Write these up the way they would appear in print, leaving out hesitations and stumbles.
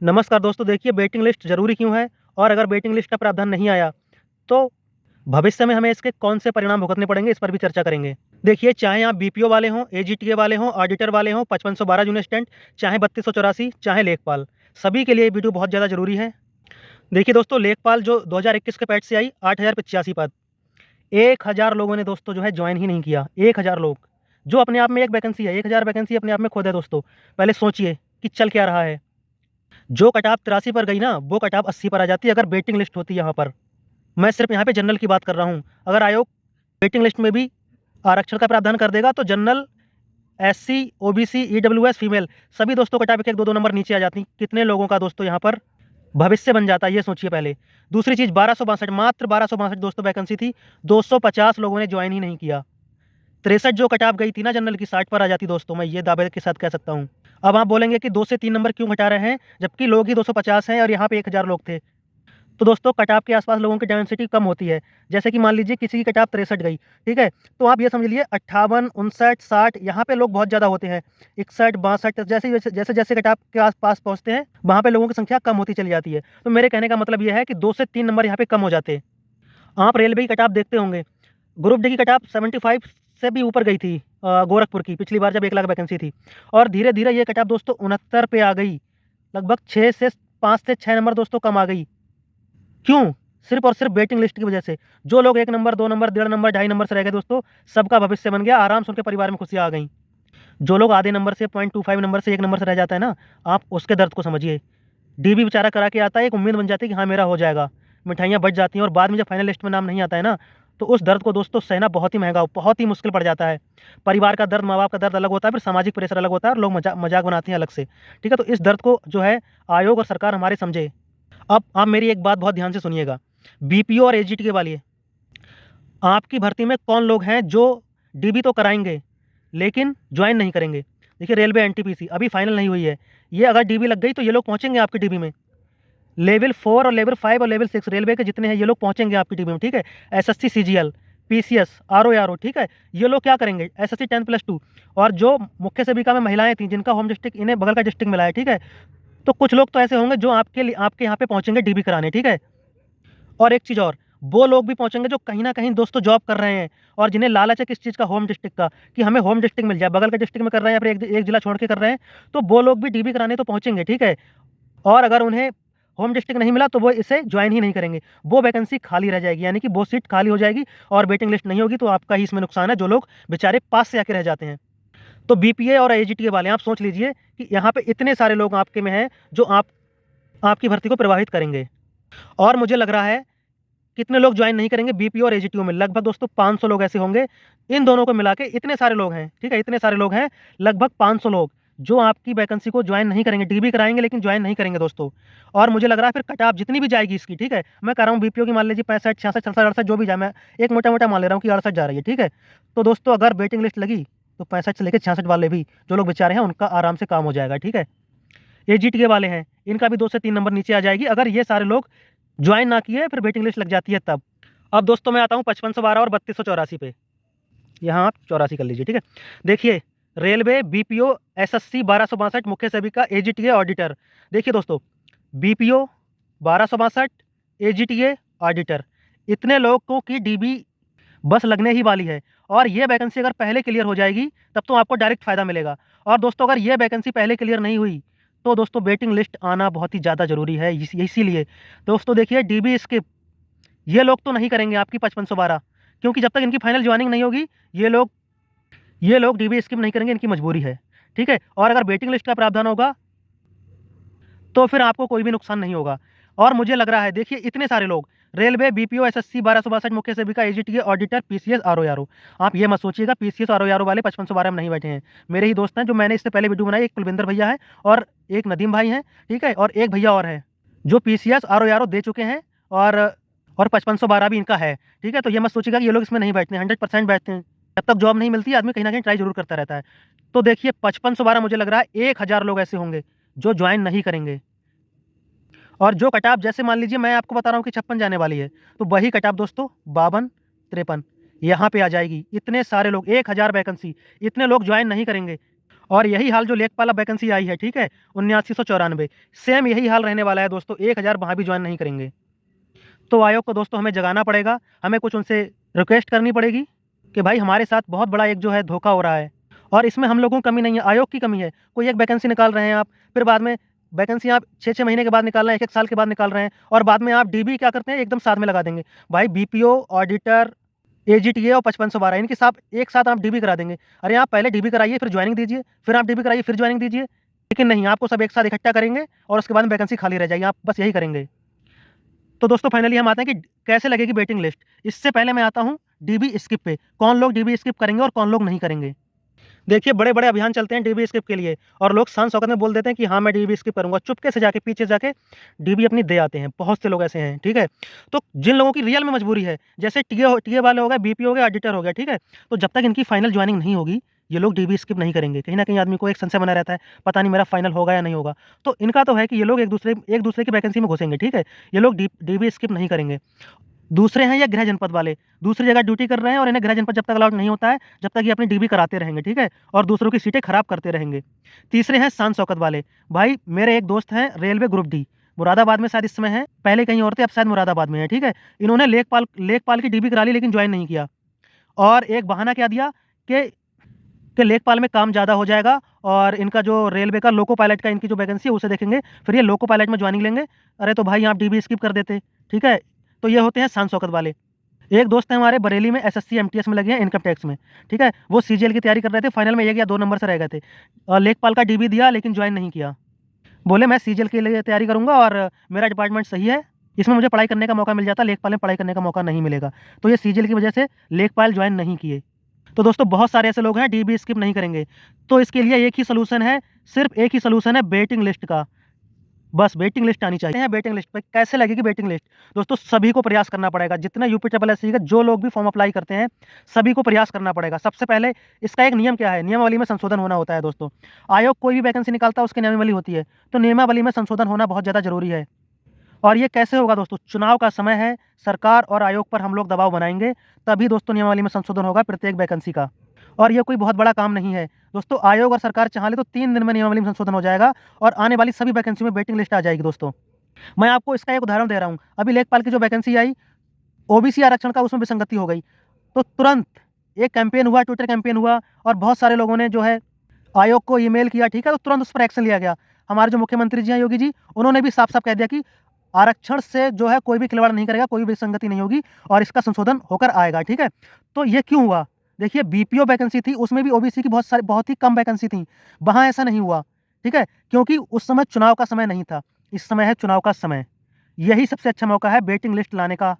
नमस्कार दोस्तों, देखिए वेटिंग लिस्ट ज़रूरी क्यों है और अगर वेटिंग लिस्ट का प्रावधान नहीं आया, तो भविष्य में हमें इसके कौन से परिणाम भुगतने पड़ेंगे, इस पर भी चर्चा करेंगे। देखिए, चाहे आप बीपीओ वाले हों, एजीटीए वाले हों, ऑडिटर वाले हों, 5512 जूनियर असिस्टेंट, चाहे 3284, चाहे लेखपाल, सभी के लिए ये वीडियो बहुत ज़्यादा ज़रूरी है। देखिए दोस्तों, लेखपाल जो 2021 के पैट से आई 8085 पद, 1000 लोगों ने दोस्तों जो है ज्वाइन ही नहीं किया। 1000 लोग, जो अपने आप में एक वैकेंसी है। 1000 वैकेंसी अपने आप में खुद है दोस्तों। पहले सोचिए कि चल क्या रहा है। जो कट-ऑफ 83 पर गई ना, वो कट-ऑफ 80 पर आ जाती अगर वेटिंग लिस्ट होती यहाँ पर। मैं सिर्फ यहाँ पे जनरल की बात कर रहा हूँ। अगर आयोग वेटिंग लिस्ट में भी आरक्षण का प्रावधान कर देगा तो general, SC, OBC, EWS, female सभी दोस्तों कट-ऑफ 1-1, 2-2 नंबर नीचे आ जाती। कितने लोगों का दोस्तों यहाँ पर भविष्य बन जाता है, ये सोचिए पहले। दूसरी चीज़ 1262, मात्र 1262 दोस्तों वैकेंसी थी। 250 लोगों ने ज्वाइन ही नहीं किया। 63 जो कट-ऑफ गई थी ना जनरल की, 60 पर आ जाती दोस्तों, मैं ये दावे के साथ कह सकता हूँ। अब आप बोलेंगे कि 2 से 3 नंबर क्यों घटा रहे हैं, जबकि लोग ही 250 हैं और यहाँ पे 1000 लोग थे। तो दोस्तों कट-ऑफ के आस-पास लोगों की डेंसिटी कम होती है। जैसे कि मान लीजिए किसी की कट-ऑफ 63 गई, ठीक है? तो आप ये समझ लीजिए 58, 59, 60 यहाँ पे लोग बहुत ज़्यादा होते हैं। 61, 62 जैसे-जैसे कट-ऑफ के आस-पास पहुँचते हैं, वहाँ पे लोगों की संख्या कम होती चली जाती है। तो मेरे कहने का मतलब ये है कि 2 से 3 नंबर यहाँ पे कम हो जाते। आप रेलवे की कट-ऑफ देखते होंगे, ग्रुप डी की कट-ऑफ 75 से भी ऊपर गई थी गोरखपुर की, पिछली बार जब 1 लाख वैकेंसी थी और धीरे-धीरे ये कट-ऑफ दोस्तों 69 पे आ गई। लगभग 6 से 5 से 6 नंबर दोस्तों कम आ गई। क्यों? सिर्फ़ और सिर्फ़ वेटिंग लिस्ट की वजह से। जो लोग 1 नंबर, 2 नंबर, डेढ़ नंबर, ढाई नंबर से रह गए दोस्तों, सबका भविष्य बन गया, आराम से उनके परिवार में खुशियाँ आ गईं। जो लोग आधे नंबर से 0.25 नंबर से 1 नंबर से रह जाता है ना, आप उसके दर्द को समझिए। डीबी बेचारा करा के आता है, एक उम्मीद बन जाती है कि हाँ, मेरा हो जाएगा। मिठाइयाँ बँट जाती हैं और बाद में जब फाइनल लिस्ट में नाम नहीं आता है ना, तो उस दर्द को दोस्तों सहना बहुत ही महँगा, बहुत ही मुश्किल पड़ जाता है। परिवार का दर्द, माँ-बाप का दर्द अलग होता है, फिर सामाजिक प्रेशर अलग होता है और लोग मज़ाक बनाते हैं अलग से। ठीक है? तो इस दर्द को जो है आयोग और सरकार हमारे समझे। अब आप मेरी एक बात बहुत ध्यान से सुनिएगा। बीपीओ और एजीटीए वाली आपकी भर्ती में कौन लोग हैं जो डीबी तो कराएँगे, लेकिन जॉइन नहीं करेंगे? देखिए, रेलवे एनटीपीसी अभी फाइनल नहीं हुई है। ये अगर डीबी लग गई तो ये लोग पहुँचेंगे आपकी डीबी में। लेवल 4 और लेवल 5 और लेवल 6 रेलवे के जितने हैं ये लोग पहुँचेंगे आपकी टीम में, ठीक है? एसएससी, सीजीएल, पीसीएस, आरओ, ठीक है? ये लोग क्या करेंगे? एसएससी 10+2 और जो मुख्य सेविका में महिलाएँ थीं जिनका होम डिस्ट्रिक्ट इन्हें बगल का डिस्ट्रिक्ट मिला है, ठीक है? तो कुछ लोग तो ऐसे होंगे जो आपके यहाँ पे पहुँचेंगे डीबी कराने, ठीक है? और एक चीज़ और, वो लोग भी पहुँचेंगे जो कहीं न कहीं दोस्तों जॉब कर रहे हैं और जिन्हें लालच है किस चीज़ का, होम डिस्ट्रिक्ट का, कि हमें होम डिस्ट्रिक्ट मिल जाए। बगल के डिस्ट्रिक्ट में कर रहे हैं या फिर एक जिला छोड़ के कर रहे हैं, तो वो लोग भी डीबी कराने तो पहुँचेंगे, ठीक है? और अगर उन्हें होम डिस्ट्रिक्ट नहीं मिला तो वो इसे जॉइन ही नहीं करेंगे। वो वैकेंसी खाली रह जाएगी, यानी कि वो सीट खाली हो जाएगी और वेटिंग लिस्ट नहीं होगी, तो आपका ही इसमें नुकसान है, जो लोग बेचारे पास से आके रह जाते हैं। तो बीपीए और एजीटीए वाले आप सोच लीजिए कि यहाँ पे इतने सारे लोग आपके में हैं जो आपकी भर्ती को प्रभावित करेंगे। और मुझे लग रहा है कितने लोग जॉइन नहीं करेंगे बीपीओ और एजीटीओ में, लगभग दोस्तों 500 लोग ऐसे होंगे। इन दोनों को मिला के इतने सारे लोग हैं, ठीक है? इतने सारे लोग हैं, लगभग 500 लोग जो आपकी वैकेंसी को जॉइन नहीं करेंगे, डीबी कराएँगे लेकिन जॉइन नहीं करेंगे दोस्तों। और मुझे लग रहा है फिर कट ऑफ जितनी भी जाएगी इसकी, ठीक है? मैं कह रहा हूँ बीपीओ की मान लीजिए 65, 66, 67, 68 जो भी जाए, मैं एक मोटा-मोटा मान ले रहा हूँ कि 68 जा रही है, ठीक है? तो दोस्तों अगर वेटिंग लिस्ट लगी तो 65 से लेके 66 वाले भी जो लोग बेचारे हैं उनका आराम से काम हो जाएगा, ठीक है? एजीटीए वाले हैं, इनका भी 2 से 3 नंबर नीचे आ जाएगी अगर ये सारे लोग जॉइन ना किए फिर वेटिंग लिस्ट लग जाती है तब। अब दोस्तों मैं आता हूँ 5512 और 3284 पे। यहाँ आप 84 कर लीजिए, ठीक है? देखिए, रेलवे, बीपीओ, एसएससी 1262, मुख्य सेविका, एजीटीए, ऑडिटर। देखिए दोस्तों, बीपीओ 1262, एजीटीए, ऑडिटर, इतने लोगों की डीबी बस लगने ही वाली है और ये वैकेंसी अगर पहले क्लियर हो जाएगी तब तो आपको डायरेक्ट फ़ायदा मिलेगा। और दोस्तों अगर ये वैकेंसी पहले क्लियर नहीं हुई तो दोस्तों वेटिंग लिस्ट आना बहुत ही ज़्यादा ज़रूरी है। इसीलिए दोस्तों देखिए, डीबी स्किप ये लोग तो नहीं करेंगे आपकी 5512, क्योंकि जब तक इनकी फाइनल जॉइनिंग नहीं होगी ये लोग डीबी स्किप नहीं करेंगे, इनकी मजबूरी है, ठीक है? और अगर वेटिंग लिस्ट का प्रावधान होगा तो फिर आपको कोई भी नुकसान नहीं होगा। और मुझे लग रहा है देखिए इतने सारे लोग रेलवे, बीपीओ, एसएससी 1262, मुख्य सेविका, एजीटीए, ऑडिटर, पीसीएस, आरओ। आप ये मत सोचिएगा पीसीएस, आरओ वाले 5512 में नहीं बैठे हैं। मेरे ही दोस्त हैं जो मैंने इससे पहले वीडियो बनाई, एक कुलविंदर भैया हैं और एक नदीम भाई हैं, ठीक है? और एक भैया और हैं जो पीसीएस, आरओ दे चुके हैं और 5512 भी इनका है, ठीक है? तो ये मत सोचिएगा कि ये लोग इसमें नहीं बैठते हैं, 100% बैठते हैं। जब तक जॉब नहीं मिलती आदमी कहीं न कहीं ट्राई ज़रूर करता रहता है। तो देखिए 5512 मुझे लग रहा है 1000 लोग ऐसे होंगे जो जॉइन नहीं करेंगे। और जो कट ऑफ जैसे मान लीजिए मैं आपको बता रहा हूँ कि 56 जाने वाली है, तो वही कट ऑफ दोस्तों 52, 53 यहाँ पे आ जाएगी। इतने सारे लोग, 1000 वैकेंसी, इतने लोग जॉइन नहीं करेंगे। और यही हाल जो लेखपाल अब वैकेंसी आई है, ठीक है, 7994, सेम यही हाल रहने वाला है दोस्तों, 1000 वहाँ भी ज्वाइन नहीं करेंगे। तो आयोग को दोस्तों हमें जगाना पड़ेगा, हमें कुछ उनसे रिक्वेस्ट करनी पड़ेगी कि भाई हमारे साथ बहुत बड़ा एक जो है धोखा हो रहा है, और इसमें हम लोगों की कमी नहीं है, आयोग की कमी है। कोई एक वैकेंसी निकाल रहे हैं आप, फिर बाद में वैकेंसी आप 6-6 महीने के बाद निकाल रहे हैं, 1-1 साल के बाद निकाल रहे हैं, और बाद में आप डीबी क्या करते हैं, एकदम साथ में लगा देंगे। भाई बीपीओ, ऑडिटर, एजीटीए और 5512 इनके साथ एक साथ आप डीबी करा देंगे। अरे आप पहले डीबी कराइए, फिर ज्वाइनिंग दीजिए, फिर आप डीबी कराइए, फिर ज्वाइनिंग दीजिए। लेकिन नहीं, आपको सब एक साथ इकट्ठा करेंगे और उसके बाद में वैकेंसी खाली रह जाएगी, आप बस यही करेंगे। तो दोस्तों फाइनली हम आते हैं कि कैसे लगेगी वेटिंग लिस्ट। इससे पहले मैं आता हूँ डीबी स्किप पे, कौन लोग डीबी स्किप करेंगे और कौन लोग नहीं करेंगे। देखिए बड़े-बड़े अभियान चलते हैं डीबी स्किप के लिए, और लोग शान शौकत में बोल देते हैं कि हाँ, मैं डीबी स्किप करूँगा। चुपके से जाके पीछे जाके डीबी अपनी दे आते हैं। बहुत से लोग ऐसे हैं, ठीक है? तो जिन लोगों की रियल में मजबूरी है, जैसे टीए वाले हो गए, बीपीओ हो गए, ऑडिटर हो गया, ठीक है? तो जब तक इनकी फाइनल जॉइनिंग नहीं होगी, ये लोग डीबी स्किप नहीं करेंगे। कहीं न कहीं आदमी को एक संशय बना रहता है, पता नहीं मेरा फाइनल होगा या नहीं होगा। तो इनका तो है कि ये लोग एक दूसरे की वैकेंसी में घुसेंगे, ठीक है? ये लोग डीबी स्किप नहीं करेंगे। दूसरे हैं ये गृह जनपद वाले, दूसरी जगह ड्यूटी कर रहे हैं और इन्हें गृह जनपद जब तक अलॉट नहीं होता है, जब तक ये अपनी डीबी कराते रहेंगे, ठीक है? और दूसरों की सीटें खराब करते रहेंगे। तीसरे हैं शान शौकत वाले, भाई मेरे एक दोस्त हैं रेलवे ग्रुप डी, मुरादाबाद में शायद इस समय हैं, पहले कहीं और थे, अब शायद मुरादाबाद में हैं, ठीक है? इन्होंने लेखपाल की डीबी करा ली लेकिन जॉइन नहीं किया, और एक बहाना क्या दिया कि लेखपाल में काम ज़्यादा हो जाएगा और इनका जो रेलवे का लोको पायलट का इनकी जो वैकेंसी है उसे देखेंगे, फिर ये लोको पायलट में जॉइनिंग लेंगे। अरे तो भाई आप डीबी स्किप कर देते, ठीक है? तो ये होते हैं शान शौकत वाले। एक दोस्त है हमारे बरेली में एसएससी एमटीएस में लगे हैं इनकम टैक्स में, ठीक है? वो सीजीएल की तैयारी कर रहे थे, फाइनल में 1 या 2 नंबर से रह गए थे। लेखपाल का डीबी दिया लेकिन जॉइन नहीं किया। बोले मैं सीजीएल के लिए तैयारी करूँगा और मेरा डिपार्टमेंट सही है, इसमें मुझे पढ़ाई करने का मौका मिल जाता, लेखपाल में पढ़ाई करने का मौका नहीं मिलेगा। तो ये सीजीएल की वजह से लेखपाल जॉइन नहीं किए। तो दोस्तों बहुत सारे ऐसे लोग हैं डीबी स्किप नहीं करेंगे। तो इसके लिए एक ही सॉल्यूशन है, सिर्फ़ एक ही सॉल्यूशन है वेटिंग लिस्ट का। बस वेटिंग लिस्ट आनी चाहिए। वेटिंग लिस्ट पे कैसे लगेगी वेटिंग लिस्ट? दोस्तों सभी को प्रयास करना पड़ेगा, जितने यूपीएससी के जो लोग भी फॉर्म अप्लाई करते हैं, सभी को प्रयास करना पड़ेगा। सबसे पहले इसका एक नियम क्या है? नियमावली में संशोधन होना होता है दोस्तों। आयोग कोई भी वैकेंसी निकालता है उसकी नियमावली होती है, तो नियमावली में संशोधन होना बहुत ज़्यादा ज़रूरी है। और ये कैसे होगा दोस्तों? चुनाव का समय है, सरकार और आयोग पर हम लोग दबाव बनाएँगे, तभी दोस्तों नियमावली में संशोधन होगा प्रत्येक वैकेंसी का। और ये कोई बहुत बड़ा काम नहीं है। दोस्तों आयोग और सरकार चाह ले तो 3 दिन में नियमावली में संशोधन हो जाएगा और आने वाली सभी वैकेंसी में वेटिंग लिस्ट आ जाएगी दोस्तों। मैं आपको इसका एक उदाहरण दे रहा हूँ। अभी लेखपाल की जो वैकेंसी आई, ओबीसी आरक्षण का उसमें विसंगति हो गई। तो तुरंत एक कैंपेन हुआ, ट्विटर कैंपेन हुआ और बहुत सारे लोगों ने जो है आयोग को ईमेल किया, ठीक है? तो तुरंत उस पर एक्शन लिया गया। हमारे जो मुख्यमंत्री जी हैं योगी जी, उन्होंने भी साफ-साफ कह दिया कि आरक्षण से जो है कोई भी खिलवाड़ नहीं करेगा, कोई भी विसंगति नहीं होगी और इसका संशोधन होकर आएगा, ठीक है? तो ये क्यों हुआ? देखिए बीपीओ वैकेंसी थी, उसमें भी ओबीसी की बहुत ही कम वैकेंसी थी। वहाँ ऐसा नहीं हुआ, ठीक है? क्योंकि उस समय चुनाव का समय नहीं था, इस समय है चुनाव का समय। यही सबसे अच्छा मौका है वेटिंग लिस्ट लाने का।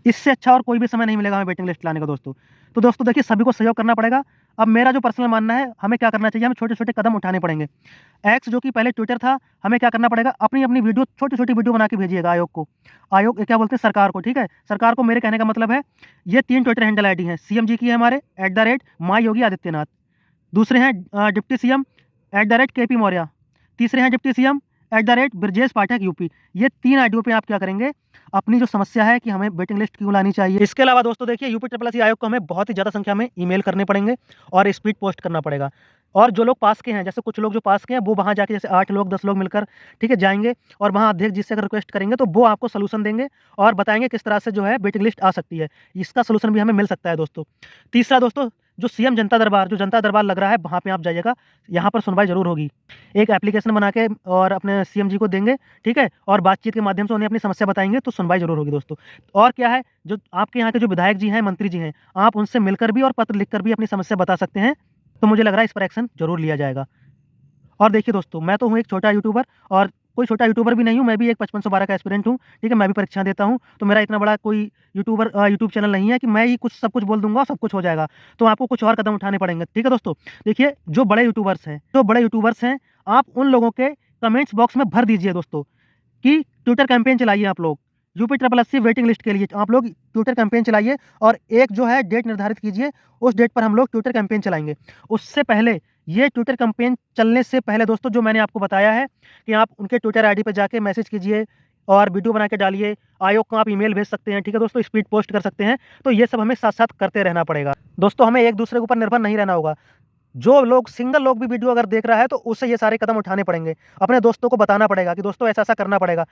इससे अच्छा और कोई भी समय नहीं मिलेगा हमें वेटिंग लिस्ट लाने का दोस्तों। तो दोस्तों देखिए सभी को सहयोग करना पड़ेगा। अब मेरा जो पर्सनल मानना है, हमें क्या करना चाहिए, हमें छोटे-छोटे कदम उठाने पड़ेंगे। एक्स जो कि पहले ट्विटर था, हमें क्या करना पड़ेगा, अपनी-अपनी वीडियो छोटी-छोटी वीडियो बना के भेजिएगा आयोग को। आयोग क्या बोलते हैं सरकार को, ठीक है? सरकार को मेरे कहने का मतलब है, ये 3 ट्विटर हैंडल आईडी हैं, सीएम जी की है हमारे @माययोगी आदित्यनाथ। दूसरे हैं डिप्टी सीएम @केपी मौर्य। तीसरे हैं deputy CM @Brajesh Pathak UP. ये 3 आईडियों पे आप क्या करेंगे, अपनी जो समस्या है कि हमें वेटिंग लिस्ट क्यों लानी चाहिए। इसके अलावा दोस्तों देखिए यूपीएससी आयोग को हमें बहुत ही ज़्यादा संख्या में ईमेल करने पड़ेंगे और स्पीड पोस्ट करना पड़ेगा। और जो लोग पास के हैं, जैसे कुछ लोग जो पास के हैं, वो वहाँ जाके जैसे 8 लोग 10 लोग मिलकर, ठीक है, जाएँगे और वहाँ अध्यक्ष जी से अगर रिक्वेस्ट करेंगे तो वो आपको सॉल्यूशन देंगे और बताएँगे किस तरह से जो है वेटिंग लिस्ट आ सकती है। इसका सॉल्यूशन भी हमें मिल सकता है दोस्तों। तीसरा दोस्तों, जो सीएम जनता दरबार जो जनता दरबार लग रहा है, वहाँ पे आप जाइएगा, यहाँ पर सुनवाई ज़रूर होगी। एक एप्लीकेशन बना के और अपने सीएम जी को देंगे, ठीक है? और बातचीत के माध्यम से उन्हें अपनी समस्या बताएँगे तो सुनवाई ज़रूर होगी दोस्तों। और क्या है, जो आपके यहाँ के जो विधायक जी हैं, मंत्री जी हैं, आप उनसे मिलकर भी और पत्र लिखकर भी अपनी समस्या बता सकते हैं। तो मुझे लग रहा है इस पर एक्शन ज़रूर लिया जाएगा। और देखिए दोस्तों, मैं तो हूँ एक छोटा यूट्यूबर और कोई छोटा यूट्यूबर भी नहीं हूँ, मैं भी एक 5512 का एस्पिरेंट हूँ, ठीक है? मैं भी परीक्षा देता हूँ, तो मेरा इतना बड़ा कोई यूट्यूब चैनल नहीं है कि मैं ही सब कुछ बोल दूँगा और सब कुछ हो जाएगा। तो आपको कुछ और कदम उठाने पड़ेंगे, ठीक है दोस्तों? देखिए, जो बड़े यूट्यूबर्स हैं, आप उन लोगों के कमेंट्स बॉक्स में भर दीजिए दोस्तों कि ट्विटर कैंपेन चलाइए आप लोग। यूपीएससी वेटिंग लिस्ट के लिए आप लोग ट्विटर कैंपेन चलाइए और एक जो है डेट निर्धारित कीजिए, उस डेट पर हम लोग ट्विटर कैंपेन चलाएँगे। उससे पहले ये ट्विटर कैंपेन चलने से पहले दोस्तों जो मैंने आपको बताया है कि आप उनके ट्विटर आईडी पे जाके मैसेज कीजिए और वीडियो बना के डालिए, आयोग को आप ईमेल भेज सकते हैं, ठीक है दोस्तों? स्पीड पोस्ट कर सकते हैं, तो ये सब हमें साथ-साथ करते रहना पड़ेगा। दोस्तों हमें एक-दूसरे के ऊपर निर्भर नहीं रहना होगा। जो लोग सिंगल लोग भी वीडियो अगर देख रहा है तो उसे ये सारे कदम उठाने पड़ेंगे। अपने दोस्तों को बताना पड़ेगा कि दोस्तों ऐसा-ऐसा करना पड़ेगा।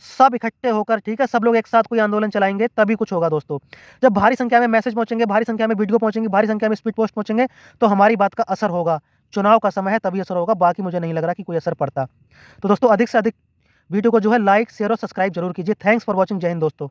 सब इकट्ठे होकर ठीक है, सब लोग एक साथ कोई आंदोलन चलाएँगे तभी कुछ होगा दोस्तों। जब भारी संख्या में मैसेज पहुँचेंगे, भारी संख्या में वीडियो पहुँचेंगी, भारी संख्या में स्पीड पोस्ट पहुँचेंगे तो हमारी बात का असर होगा। चुनाव का समय है तभी असर होगा, बाकी मुझे नहीं लग रहा कि कोई असर पड़ता। तो दोस्तों अधिक से अधिक वीडियो को जो है लाइक, शेयर और सब्सक्राइब ज़रूर कीजिए। Thanks for watching. जय हिंद दोस्तों।